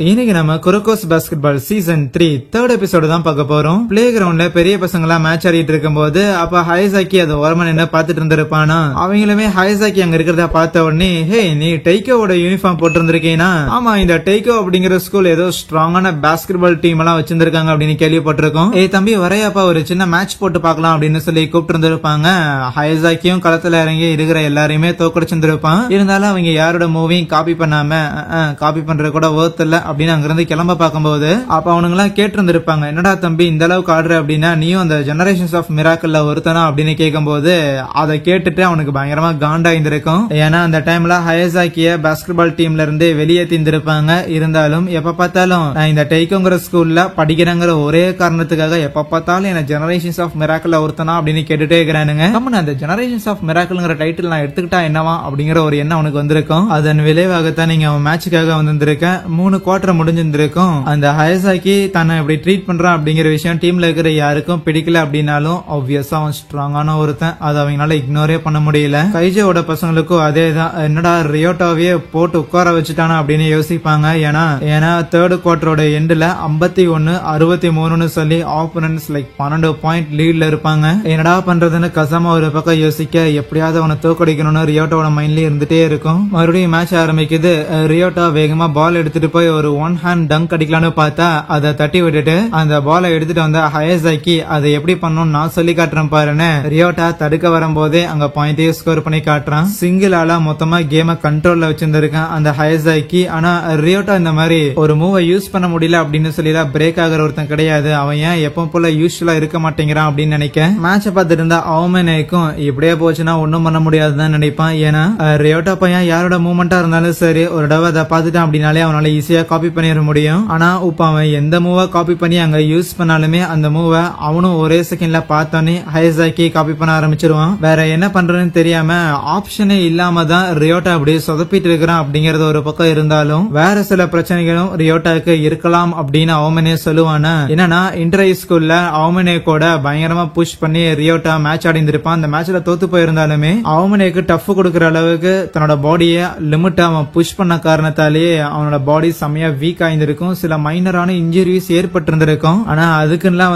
இன்னைக்கு நம்ம குரோக்கோஸ் basketball season 3 third episode தான் பார்க்க போறோம். பிளே கிரவுண்ட்ல பெரிய பசங்களா மேட்ச் ஆடிட்டு இருக்கும் போது அப்ப ஹைசாக்கி அது ஓரமா நின்று பாத்துட்டு இருந்திருப்பானா. அவங்களுமே ஹைசாக்கி அங்க இருக்கிறத பார்த்த உடனே, ஹே நீ டெய்கோவோட யூனிஃபார்ம் போட்டு இருந்திருக்கீனா? ஆமா, இந்த டெய்கோ அப்படிங்கிற ஸ்கூல் ஏதோ ஸ்ட்ராங்கான பாஸ்கெட்பால் டீம் எல்லாம் வச்சிருந்திருக்காங்க அப்படின்னு கேள்விப்பட்டிருக்கோம். ஏ தம்பி வரையாப்பா, ஒரு சின்ன மேட்ச் போட்டு பார்க்கலாம் அப்படின்னு சொல்லி கூப்பிட்டு இருந்திருப்பாங்க. ஹைசாக்கியும் களத்துல இறங்கி இருக்கிற எல்லாரையுமே தோக்கடிச்சிருந்திருப்பான். இருந்தாலும் அவங்க யாரோட மூவியும் காப்பி பண்ணாம காப்பி பண்றது கூட ஒர்த் இல்ல அப்படின்னு அங்கிருந்து கிளம்ப பார்க்கும்போது அப்ப அவனுங்க எல்லாம் கேட்டு இருந்திருப்பாங்க, என்னடா தம்பி இந்த அளவுக்கு ஆடுற அப்படின்னா நீயும் அந்த ஜெனரேஷன்ஸ் ஆஃப் மிராக்கிள்ல ஒருத்தனா அப்படின்னு கேட்கும்போது அதை கேட்டுட்டு அவனுக்கு பயங்கரமா காண்டா இருந்திருக்கும். ஏன்னா அந்த டைம்ல ஹைசாக்கிய பாஸ்கெட்பால் டீம்ல இருந்து வெளியேத்தி இருந்திருப்பாங்க. இருந்தாலும் எப்ப பார்த்தாலும் நான் இந்த டெய்கோங்கிற ஸ்கூல்ல படிக்கிறேங்கிற ஒரே காரணத்துக்காக எப்ப பார்த்தாலும் என்ன ஜெனரேஷன்ஸ் ஆஃப் மிராக்கிள்ல ஒருத்தனா அப்படின்னு கேட்டுட்டே இருக்கிறானுங்க. அந்த ஜெனரேஷன்ஸ் ஆஃப் மிராக்கிள்ங்கிற டைட்டில் நான் எடுத்துக்கிட்டா என்னவா அப்படிங்கிற ஒரு எண்ணம் அவனுக்கு வந்திருக்கும். அதன் விளைவாகத்தான் நீங்க அவன் மேட்சுக்காக வந்திருக்க 3 குவார்டர் முடிஞ்சிருக்கும். அந்த ஹைசாக்கி தன்னை இப்படி ட்ரீட் பண்றான் அப்படிங்கிற விஷயம் டீம்ல இருக்கிற யாருக்கும் பிடிக்கல அப்படின்னாலும் ஆப்வியஸா அவன் ஸ்ட்ராங்கான ஒருத்தன், அதை அவங்களால இக்னோரே பண்ண முடியல. கைஜோட பசங்களுக்கும் அதேதான், என்னடா ரியோட்டாவே போட்டு உட்கார வச்சுட்டானா அப்படின்னு யோசிப்பாங்க. ஏன்னா தேர்ட் குவார்டரோட எண்ட்ல 51-63 சொல்லி ஆப்போனன்ட்ஸ் லைக் 12 பாயிண்ட் லீட்ல இருப்பாங்க. என்னடா பண்றதுன்னு கசாம ஒரு பக்கம் யோசிக்க, எப்படியாவது அவனை தோக்கடிக்கணும்னு ரியோட்டாவோட மைண்ட்லயே இருந்துட்டே இருக்கும். மறுபடியும் மேட்ச் ஆரம்பிக்குது. ரியோட்டா வேகமா பால் எடுத்துட்டு போய் ஒரு ஒன் ஹேண்ட் டங்க் அடிக்கலான்னு பார்த்தா அதை தட்டி விட்டுட்டு அந்த பாலை எடுத்துட்டு வந்த ஹைசாக்கி அதை எப்படி பண்ணணும் நான் சொல்லி காட்டுறேன் பாருன்னு ரியோட்டா தடுக்க வரும்போதே அங்க பாயிண்டையும் ஸ்கோர் பண்ணி காட்டுறான். சிங்கிள் ஆளா மொத்தமா கேம கண்ட்ரோல்ல வச்சிருந்திருக்கான் அந்த ஹைசாக்கி. ஆனா ரியோட்டா இந்த மாதிரி ஒரு மூவை யூஸ் பண்ண முடியல அப்படின்னு சொல்லி பிரேக் ஆகிற ஒருத்தன் கிடையாது. அவன் ஏன் எப்பவும் போல யூஸ்வலா இருக்க மாட்டேங்கிறான் அப்படின்னு நினைக்க மேட்ச பார்த்துட்டு இருந்தா அவமேனைக்கும் இப்படியே போச்சுன்னா ஒன்னும் பண்ண முடியாதுதான் நினைப்பான். ஏன்னா ரியோட்டா பையன் யாரோட மூவ்மெண்டா இருந்தாலும் சரி ஒரு தடவை அதை பார்த்துட்டான் அப்படின்னாலே அவனால ஈஸியா காப்பி பண்ணிட முடியும். ஆனா இப்ப அவன் எந்த மூவ காப்பி பண்ணி அங்க யூஸ் பண்ணாலுமே அந்த மூவ அவனும் ஒரே செகண்ட்ல பார்த்தோன்னே ஹைசாக்கி காப்பி பண்ண ஆரம்பிச்சிருவான். வேற என்ன பண்றதுன்னு தெரியாம ஆப்ஷனே இல்லாம தான் ரியோட்டா அப்படியே சொதப்பிட்டு இருக்கிறான் அப்படிங்கறது ஒரு பக்கம் இருந்தாலும் வேற சில பிரச்சனைகளும் ரியோட்டாக்கு இருக்கலாம் அப்படின்னு அவமனே சொல்லுவானா. என்னன்னா இன்டர் ஹை ஸ்கூல்ல அவமனே கூட பயங்கரமா புஷ் பண்ணி ரியோட்டா மேட்ச் ஆடி இருந்திருப்பான். அந்த மேட்ச்ல தோத்து போயிருந்தாலுமே அவமனேக்கு டஃப் கொடுக்கற அளவுக்கு தன்னோட பாடிய லிமிட் அவன் புஷ் பண்ண காரணத்தாலேயே அவனோட பாடி செமையா வீக் ஆயிருந்திருக்கும். சில மைனரான இன்ஜுரிஸ் ஏற்பட்டிருந்திருக்கும். ஆனா அதுக்குலாம்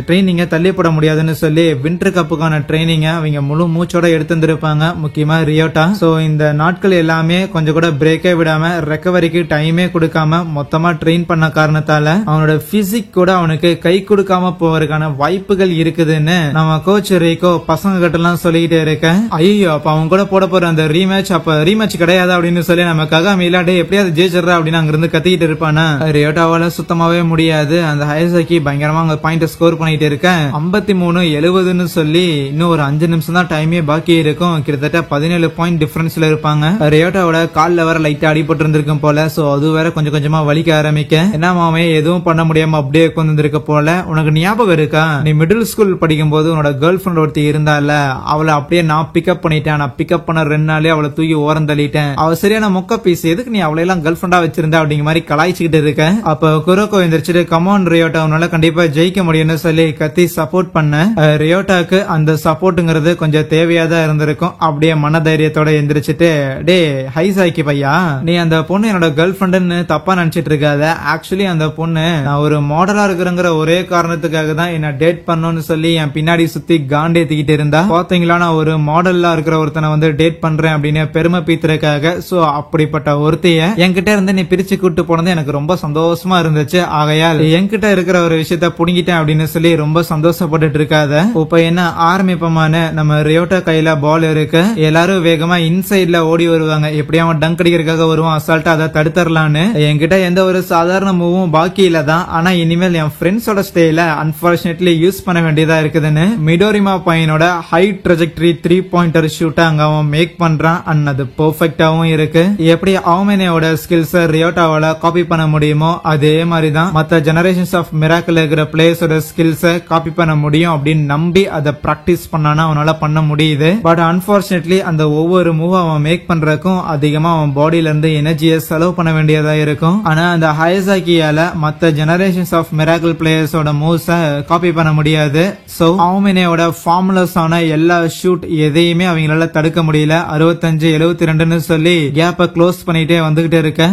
ட்ரைனிங்க தள்ளிப்பட முடியாதுன்னு சொல்லி வின்டர் கப்புக்கான ட்ரைனிங்க அவங்க முழு மூச்சோட எடுத்திருந்திருப்பாங்க, முக்கியமா ரியோட்டா. சோ இந்த நாட்கள் எல்லாமே கொஞ்சம் கூட பிரேக்கே விடாம ரெக்கவரிக்கு டைமே கொடுக்காம மொத்தமா ட்ரெயின் பண்ண காரணத்தால அவனோட பிசிக் கூட அவனுக்கு கை கொடுக்காம போவதற்கான வாய்ப்புகள் இருக்குதுன்னு நம்ம கோச் ரீகோ பசங்க கிட்ட எல்லாம் சொல்லிக்கிட்டே இருக்கேன். ஐயோ அப்ப அவன் கூட போட போற அந்த ரீமேட்ச் அப்ப ரீமேட்ச் கிடையாது அப்படின்னு சொல்லி நம்ம ககாமி இல்லாட்டே எப்படியாவது ஜெயிச்சிடறா அப்படின்னு அங்க இருந்து கத்திக்கிட்டு இருப்பானா. ரியோட்டாவால சுத்தமாவே முடியாது. அந்த ஹைசாக்கி பயங்கரமா அங்க பாயிண்ட் ஸ்கோர் பண்ணிட்டு இருக்க 53-70 சொல்லி இன்னும் ஒரு 5 நிமிஷம் தான் டைமே பாக்கி இருக்கும். கிட்டத்தட்ட 17 பாயிண்ட் டிஃபரன்ஸ்ல இருப்பாங்க. ரியோட்டாவோட கால்ல வர லைட்டா அடிபட்டு இருந்திருக்கும் போல. சோ அது வேற கொஞ்சம் கொஞ்சமா வலிக்க ஆரம்பிக்க, என்ன மாமே எதுவும் பண்ண முடியாம அப்படியே உட்கார்ந்து போல. உனக்கு ஞாபகம் இருக்கா, நீ மிடில் ஸ்கூல் படிக்கும் போது உன்னோட கேர்ள் ஃபிரெண்ட் ஒருத்தி இருந்தால, அவளை அப்படியே நான் பிக்கப் பண்ணிட்டேன். நான் பிக்கப் பண்ண 2 நாளே அவளை தூக்கி ஓரம் தள்ளிட்டேன். அவ சரியான மொக்க பீஸ், எதுக்கு நீ அவளை எல்லாம் கேர்ள் ஃபிரெண்டா வச்சிருந்த அப்படிங்கிற மாதிரி கலாய்ச்சிக்கிட்டு இருக்க. அப்ப குரோக்கோ எந்திரிச்சிட்டு கமான் ரியோட்டா உன்னால கண்டிப்பா ஜெயிக்க முடியும்னு சொல்லி கத்தி சப்போர்ட் பண்ண ரியோட்டாக்கு அந்த சப்போர்ட்ங்கிறது கொஞ்சம் தேவையாதான் இருந்திருக்கும். அப்படியே மன தைரியத்தோட எந்திரிச்சிட்டு, டே ஹைசாக்கி பையா, நீ அந்த பொண்ணு என்னோட கேர்ள் ஃபிரெண்ட்னு தப்பா நினைச்சிட்டு இருக்காத. ஆக்சுவலி அந்த பொண்ணு நான் ஒரு மாடலா இருக்கிறங்கிற ஒரே காரணத்துக்காக தான் என்ன டேட் பண்ணணும்னு சொல்லி என் பின்னாடி சுத்தி காண்டேத்திக்கிட்டு இருந்தா. பாத்தீங்களா, நான் ஒரு மாடலா இருக்கிற ஒருத்தனை டேட் பண்றேன் அப்படின்னு பெருமை பீத்துறதுக்காக. சோ அப்படிப்பட்ட ஒருத்தைய என்கிட்ட இருந்து நீ பிரிச்சு கூட்டு போனது எனக்கு ரொம்ப சந்தோஷமா இருந்துச்சு. ஆகையால் என்கிட்ட இருக்கிற ஒரு விஷயத்த புடிங்கிட்டேன் அப்படின்னு சொல்லி ரொம்ப சந்தோஷப்பட்டு இருக்காத. இப்ப என்ன ஆரம்பிப்பமான, நம்ம ரியோட்டா கையில பால் இருக்கு. எல்லாரும் வேகமா இன்சைட்ல ஓடி வருவாங்க. எப்படியும் அவன் டங்க் அடிக்கிறதுக்காக வருவான். அசால்ட்டா அதை தடுத்துடலான்னு. என்கிட்ட எந்த ஒரு சாதாரண மூவும் பாக்கி இல்ல தான். ஆனா இனிமேல் என் ஃப்ரெண்ட்ஸோட ஸ்டைல அன்பார்ச்சுனேட்லி யூஸ் பண்ண வேண்டியதா இருக்குதுன்னு மிடோரிமா பையனோட ஹை ட்ரெஜெக்டரி 3 பாயிண்டர் ஷூட்டை அங்க அவன் மேக் பண்றான். அண்ட் அது பெர்ஃபெக்டாவும் இருக்கு. எப்படி அவமேனோட ஸ்கில்ஸ் ரியோட்டாவால காப்பி பண்ண முடியுமோ அதே மாதிரிதான் மத்த ஜெனரேஷன்ஸ் ஆஃப் மிராக்கிள் இருக்கிற பிளேயர்ஸோட ஸ்கில்ஸ காப்பி பண்ண முடியும் அப்படின்னு நம்பி அதை பிராக்டிஸ் பண்ணானா அவனால பண்ண முடியுது. பட் அன்பார்ச்சுனேட்லி அந்த ஒவ்வொரு மூவ் அவன் மேக் பண்றதுக்கும் அதிகமா அவன் பாடியில இருந்து எனர்ஜியை செலவு பண்ண வேண்டியதா இருக்கும். ஆனா அந்த ஹைசாக்கியால மத்த ஜெனரேஷன்ஸ் ஆஃப் மிராக்கிள் பிளேயர்ஸோட மூவ்ஸ காப்பி பண்ண முடியாது. சோ அவமேனோட ஃபார்முலஸ் ஆன எல்லா ஷூட் எதையுமே அவங்களால தடுக்க முடியல. 65-72 சொல்லி கேப்ப க்ளோஸ் பண்ணிட்டே வந்துகிட்டே இருக்க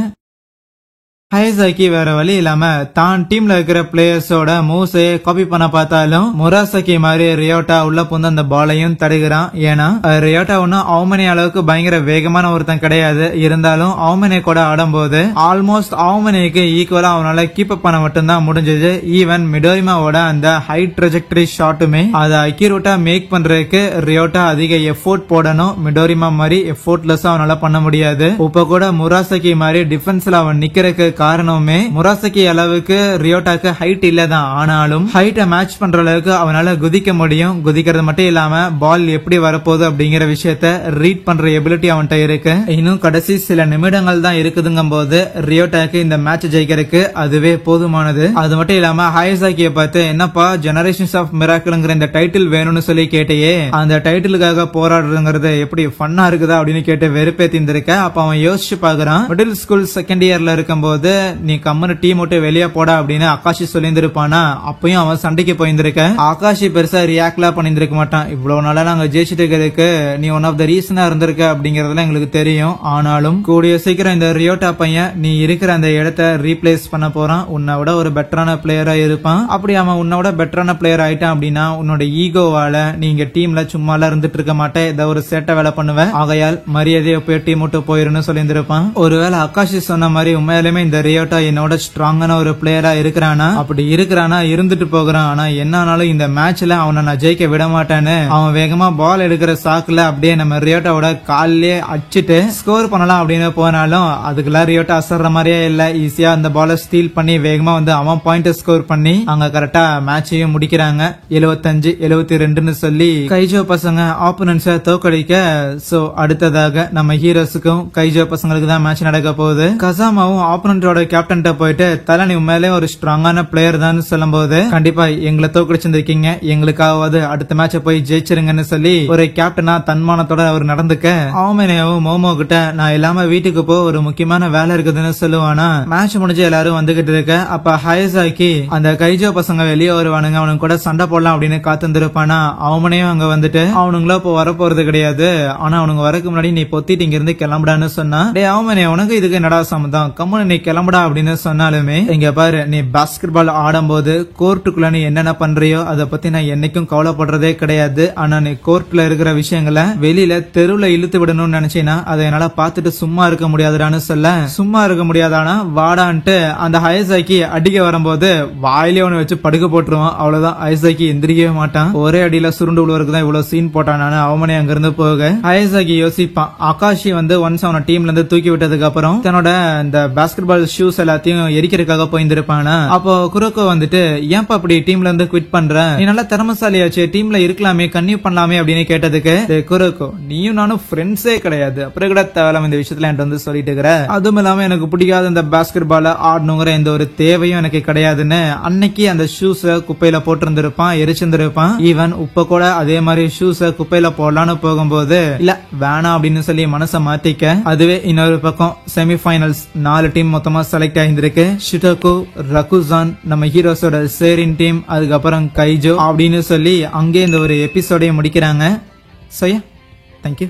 ஹைசாக்கி வேற வழி இல்லாம தான் டீம்ல இருக்கிற பிளேயர்ஸோட மூவ்ஸே காப்பி பண்ண பார்த்தாலும் முராசகி மாதிரி ரியோட்டா உள்ள புந்து அந்த பாலையும் தடுக்கிறான். ஏன்னா ரியோட்டா ஒன்னும் அவமனி அளவுக்கு பயங்கர வேகமான ஒருத்தன் கிடையாது. இருந்தாலும் அவமனி கூட ஆடும்போது ஆல்மோஸ்ட் அவமனிக்கு ஈக்குவலா அவனால கீப் அப் பண்ண மட்டும்தான் முடிஞ்சது. ஈவன் மிடோரிமாவோட அந்த ஹை ட்ரெஜெக்டரி ஷாட்டுமே அதை அக்யூரேட்டா மேக் பண்றதுக்கு ரியோட்டா அதிக எஃபோர்ட் போடணும். மிடோரிமா மாதிரி எஃபோர்ட்லெஸ் அவனால பண்ண முடியாது. இப்ப கூட முராசகி மாதிரி டிஃபென்ஸ்ல அவன் நிக்கிறதுக்கு காரணமே முராசகி அளவுக்கு ரியோட்டாக்கு ஹைட் இல்லதான். ஆனாலும் ஹைட்டை மேட்ச் பண்ற அளவுக்கு அவனால குதிக்க முடியும். குதிக்கிறது மட்டும் இல்லாம பால் எப்படி வரப்போகுது அப்படிங்கிற விஷயத்த ரீட் பண்ற எபிலிட்டி அவன்கிட்ட இருக்கு. இன்னும் கடைசி சில நிமிடங்கள் தான் இருக்குதுங்கும் போது ரியோட்டாக்கு இந்த மேட்ச் ஜெயிக்கிறதுக்கு அதுவே போதுமானது. அது மட்டும் இல்லாம ஹைசாக்கியை பார்த்து என்னப்பா ஜெனரேஷன்ஸ் ஆஃப் மிராக்கிள்ங்கிற இந்த டைட்டில் வேணும்னு சொல்லி கேட்டையே, அந்த டைட்டிலுக்காக போராடுறதுங்கிறது எப்படி ஃபன்னா இருக்குதா அப்படின்னு கேட்டு வெறுப்பேத்தி இருந்திருக்க. அப்ப அவன் யோசிச்சு பாக்குறான். மிடில் ஸ்கூல் செகண்ட் இயர்ல இருக்கும்போது நீ கம்மனு டீம் விட்டு வெளியே போடா அப்படின்னு ஆகாஷி சொல்லியிருந்திருப்பானா. அப்பயும் அவன் சண்டைக்கு போயிருந்திருக்க. ஆகாஷி பெருசா ரியாக்ட்லாம் பண்ணிருக்க மாட்டான். இவ்வளவு நாளா நாங்க ஜெயிச்சுட்டு இருக்கிறதுக்கு நீ ஒன் ஆஃப் த ரீசனா இருந்திருக்க அப்படிங்கறதுல எங்களுக்கு தெரியும். ஆனாலும் கூடிய சீக்கிரம் இந்த ரியோட்டா பையன் நீ இருக்கிற அந்த இடத்த ரீப்ளேஸ் பண்ண போறான். உன்னை விட ஒரு பெட்டரான பிளேயரா இருப்பான். அப்படி அவன் உன்னை விட பெட்டரான பிளேயர் ஆயிட்டான் அப்படின்னா உன்னோட ஈகோவால நீங்க டீம்ல சும்மால இருந்துட்டு இருக்க மாட்டேன், ஏதாவது ஒரு சேட்டை வேலை பண்ணுவேன். ஆகையால் மரியாதையை போய் டீம் விட்டு போயிருன்னு சொல்லியிருந்திருப்பான். ஒருவேளை ஆகாஷி சொன்ன மாதிரி உண்மையாலுமே இந்த ரியோட்டா என்னோட ஸ்ட்ராங்கான ஒரு பிளேயரா இருக்கிறானா, அப்படி இருக்கிறானா இருந்துட்டு போகிறான். ஆனா என்ன ஆனாலும் இந்த மேட்ச்ல அவனை நான் ஜெயிக்க விட மாட்டேன்னு அவன் வேகமா பால் எடுக்கிற சாக்குல அப்படியே நம்ம ரியோட்டாவோட காலிலே அடிச்சுட்டு ஸ்கோர் பண்ணலாம் அப்படின்னு போனாலும் அதுக்கெல்லாம் ரியோட்டா அசர்ற மாதிரியே இல்ல. ஈஸியா அந்த பாலை ஸ்டீல் பண்ணி வேகமா வந்து அவன் பாயிண்ட் ஸ்கோர் பண்ணி அங்க கரெக்டா மேட்சையும் முடிக்கிறாங்க. 75-72 சொல்லி கைஜோ பசங்க ஆப்போனன்ட்ஸை தோக்கடிக்க. சோ அடுத்ததாக நம்ம ஹீரோஸுக்கும் கைஜோ பசங்களுக்கு தான் மேட்ச் நடக்க போகுது. கசாமாவும் ஆப்போனன்டோட கேப்டன் போயிட்டு தல நீ உண்மையிலே ஒரு ஸ்ட்ராங்கான பிளேயர் தான் சொல்லும் போது கண்டிப்பா எங்களை தோக்கடிச்சிருக்கீங்க, எங்களுக்காவது அடுத்த மேட்ச போய் ஜெயிச்சிருங்கன்னு சொல்லி ஒரு கேப்டனா தன்மானத்தோட அவர் நடந்துக்க. அவமேனையும் மோமோ கிட்ட நான் இல்லாம வீட்டுக்கு போ ஒரு முக்கியமான வேலை இருக்குதுன்னு சொல்லுவானா. மேட்ச் முடிஞ்சு எல்லாரும் வந்துகிட்டு இருக்க. அப்ப ஹைசாக்கி அந்த கைஜோ பசங்க வெளியே வருவானுங்க, அவனுக்கு கூட சண்டை போடலாம் அப்படின்னு காத்திருப்பானா. அவமனையும் அங்க வந்துட்டு அவனுங்களா இப்போ வரப்போறது கிடையாது, ஆனா அவனுங்க வரக்கு முன்னாடி நீ பொத்திட்டு இங்க இருந்து கிளம்புடான்னு சொன்னா. டே அவமனே உனக்கு இதுக்கு என்னடா சம்மதம், கம்முன்னு நீ கிளம்புடா அப்படின்னு சொன்னாலுமே இங்க பாரு நீ பாஸ்கெட் பால் ஆடும்போது கோர்ட்டுக்குள்ள நீ என்னென்ன பண்றியோ அதை பத்தி நான் என்னைக்கும் கவலைப்படுறதே கிடையாது. ஆனா நீ கோர்ட்ல இருக்கிற விஷயங்களை வெளியில தெருவுல இழுத்து விடணும்னு நினைச்சீனா அதை என்னால பாத்துட்டு சும்மா இருக்க முடியாதுடான்னு சொல்ல. சும்மா இருக்க முடியாதானா வாடான்ட்டு அந்த ஹைசாக்கி அடிக்க வரும்போது வாயிலே ஒண்ணு வச்சு படுக்க போட்டுருவான். அவ்வளவுதான், ஹைசாக்கி எந்திரிக்கவே மாட்டான். ஒரே அடியில சுருண்டு உழுவருக்கு தான் இவ்வளவு சீன் போட்டான். அவமனே அங்க இருந்து போக ஹைசாக்கி யோசிப்பான். ஆகாஷி வந்து ஒன்ஸ் அவன டீம்ல இருந்து தூக்கி விட்டதுக்கு அப்புறம் தன்னோட இந்த பாஸ்கெட் பால் ஷூஸ் எல்லாத்தையும் எரிக்கிறதுக்காக போயிருந்திருப்பானா. அப்போ குரோக்கோ வந்துட்டு ஏன்பா அப்படி டீம்ல இருந்து குவிட் பண்ற, நீ நல்லா திறமசாலியாச்சு, டீம்ல இருக்கலாமே கன்னியூ பண்ணலாமே அப்படின்னு கேட்டதுக்கு குரோக்கோ நீயும் நானும் ஃப்ரெண்ட்ஸே கிடையாது, அப்புறம் கூட தேவலாம் இந்த விஷயத்துல என்கிட்ட வந்து சொல்லிட்டு இருக்கிற. அதுவும் இல்லாம எனக்கு பிடிக்காத இந்த பாஸ்கெட் பால ஆடணுங்கிற எந்த ஒரு தேவையும் எனக்கு கிடையாதுன்னு அன்னைக்கு அந்த ஷூஸ குப்பையில போட்டிருந்திருப்பான், எரிச்சிருந்திருப்பான். ஈவன் இப்ப கூட அதே மாதிரி ஷூஸ குப்பையில போடலான்னு போகும்போது இல்ல வேணாம் அப்படின்னு சொல்லி மனசை மாத்திக்க. அதுவே இன்னொரு பக்கம் செமிஃபைனல்ஸ் 4 டீம் மொத்தமா செலக்ட் ஆகிருக்கு. ஷிட்டோகோ, ரகுசான், நம்ம ஹீரோஸோட சேரின் டீம், அதுக்கப்புறம் கைஜோ அப்படின்னு சொல்லி அங்கே இந்த ஒரு எபிசோடையும் முடிக்கிறாங்க. So thank you.